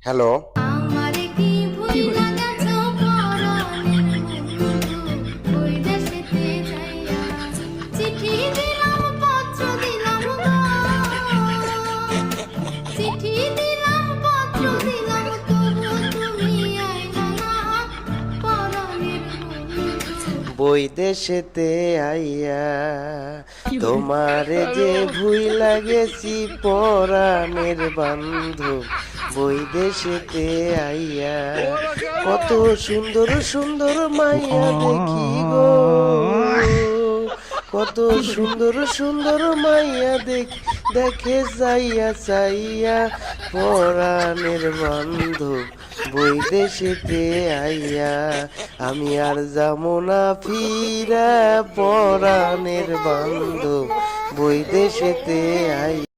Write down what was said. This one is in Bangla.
হ্যালো। বৈদেশেতে আইয়া তোমারে যে ভুইলা গেছি পরাণের বান্ধব, বৈদেশেতে আইয়া কত সুন্দর সুন্দর মাইয়া দেখি গো, কত সুন্দর সুন্দর মাইয়া দেখে যাইয়া চাইয়া পরাণের বান্ধব, বৈদেশেতে আইয়া আমি আর যাবো না ফিরা পরাণের বান্ধব, বৈদেশেতে আইয়া।